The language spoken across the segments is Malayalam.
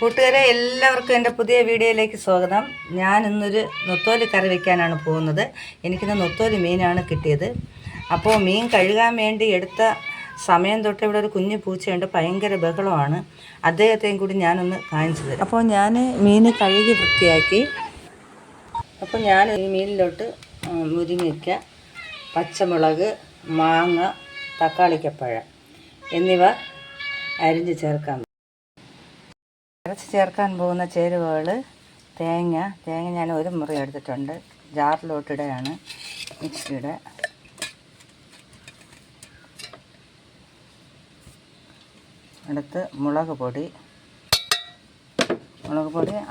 കൂട്ടുകാരെ എല്ലാവർക്കും എൻ്റെ പുതിയ വീഡിയോയിലേക്ക് സ്വാഗതം. ഞാൻ ഇന്നൊരു നൊത്തോലി കറി വയ്ക്കാനാണ് പോകുന്നത്. എനിക്കിന്ന് നൊത്തോലി മീനാണ് കിട്ടിയത്. അപ്പോൾ മീൻ കഴുകാൻ വേണ്ടി എടുത്ത സമയം തൊട്ട് ഇവിടെ ഒരു കുഞ്ഞു പൂച്ചയുണ്ട്, ഭയങ്കര ബഹളമാണ്. അദ്ദേഹത്തെയും കൂടി ഞാനൊന്ന് കാണിച്ചു തരാം. അപ്പോൾ ഞാൻ മീൻ കഴുകി വൃത്തിയാക്കി. അപ്പോൾ ഞാൻ ഈ മീനിലോട്ട് മുരിങ്ങയ്ക്ക, പച്ചമുളക്, മാങ്ങ, തക്കാളിക്കപ്പഴം എന്നിവ അരിഞ്ഞ് ചേർക്കാം. അരച്ച് ചേർക്കാൻ പോകുന്ന ചേരുവകൾ തേങ്ങ ഞാൻ ഒരു മുറി എടുത്തിട്ടുണ്ട്. ജാറിലോട്ടിടുകയാണ്, മിക്സിയുടെ. എടുത്ത് മുളക് പൊടി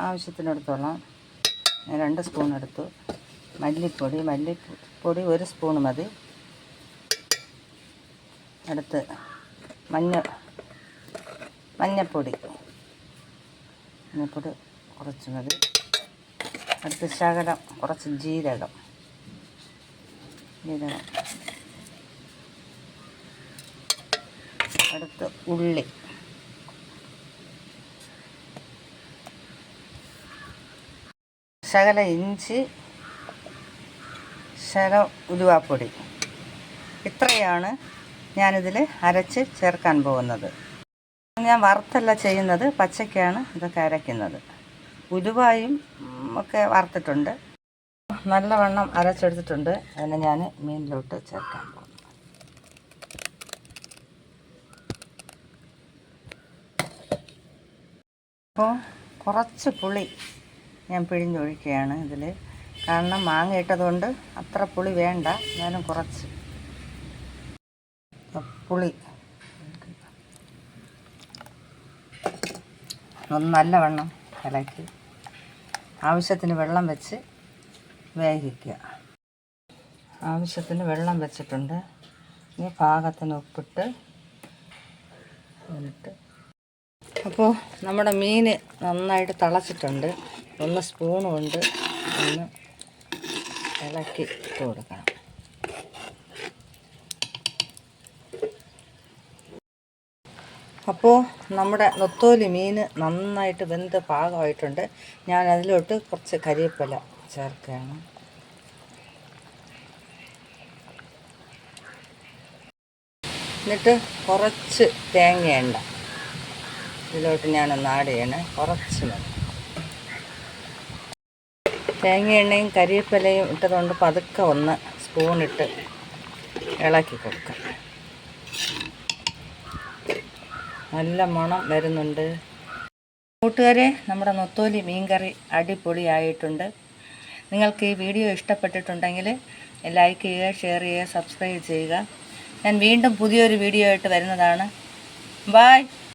ആവശ്യത്തിനെടുത്തോളാം. ഞാൻ 2 സ്പൂൺ എടുത്തു. മല്ലിപ്പൊടി 1 സ്പൂൺ മതി. അടുത്ത് മഞ്ഞപ്പൊടി കുറച്ച് മതി. അടുത്ത് ശകലം കുറച്ച് ജീരകം. അടുത്ത് ഉള്ളി, ശകലം ഇഞ്ചി, ശകലം ഉലുവാപ്പൊടി. ഇത്രയാണ് ഞാനിതിൽ അരച്ച് ചേർക്കാൻ പോകുന്നത്. ഞാൻ വറുത്തല്ല ചെയ്യുന്നത്, പച്ചയ്ക്കാണ് ഇതൊക്കെ അരയ്ക്കുന്നത്. ഉലുവായും ഒക്കെ വറുത്തിട്ടുണ്ട്, നല്ലവണ്ണം അരച്ചെടുത്തിട്ടുണ്ട്. അതിനെ ഞാൻ മീനിലോട്ട് ചേർക്കാൻ പോകുന്നു. അപ്പോൾ കുറച്ച് പുളി ഞാൻ പിഴിഞ്ഞൊഴിക്കുകയാണ് ഇതിൽ. കാരണം മാങ്ങ ഇട്ടതുകൊണ്ട് അത്ര പുളി വേണ്ട, ഞാനും കുറച്ച് പുളി ഒന്ന് നല്ലവണ്ണം കലക്കി ആവശ്യത്തിന് വെള്ളം വെച്ച് വേവിക്കുക. ആവശ്യത്തിന് വെള്ളം വെച്ചിട്ടുണ്ട്. ഇനി പാകത്തിന് ഉപ്പിട്ട് അപ്പോൾ നമ്മുടെ മീൻ നന്നായിട്ട് തിളച്ചിട്ടുണ്ട്. 1 സ്പൂൺ കൊണ്ട് ഒന്ന് ഇളക്കി ഇട്ട് കൊടുക്കണം. അപ്പോൾ നമ്മുടെ നൊത്തോലി മീൻ നന്നായിട്ട് വെന്ത് പാകമായിട്ടുണ്ട്. ഞാൻ അതിലോട്ട് കുറച്ച് കരിവേപ്പില ചേർക്കുകയാണ്. എന്നിട്ട് കുറച്ച് തേങ്ങ എണ്ണ ഇതിലോട്ട് ഞാനൊന്ന് ആഡ് ചെയ്യണേ. കുറച്ച് മതി. തേങ്ങ എണ്ണയും കരിവേപ്പിലയും ഇട്ടതുകൊണ്ട് പതുക്കെ ഒന്ന് സ്പൂണിട്ട് ഇളക്കി കൊടുക്കാം. നല്ല മണം വരുന്നുണ്ട്. കൂട്ടുകാരെ, നമ്മുടെ നൊത്തോലി മീൻകറി അടിപൊളിയായിട്ടുണ്ട്. നിങ്ങൾക്ക് ഈ വീഡിയോ ഇഷ്ടപ്പെട്ടിട്ടുണ്ടെങ്കിൽ ലൈക്ക് ചെയ്യുക, ഷെയർ ചെയ്യുക, സബ്സ്ക്രൈബ് ചെയ്യുക. ഞാൻ വീണ്ടും പുതിയൊരു വീഡിയോ ആയിട്ട് വരുന്നതാണ്. ബായ്.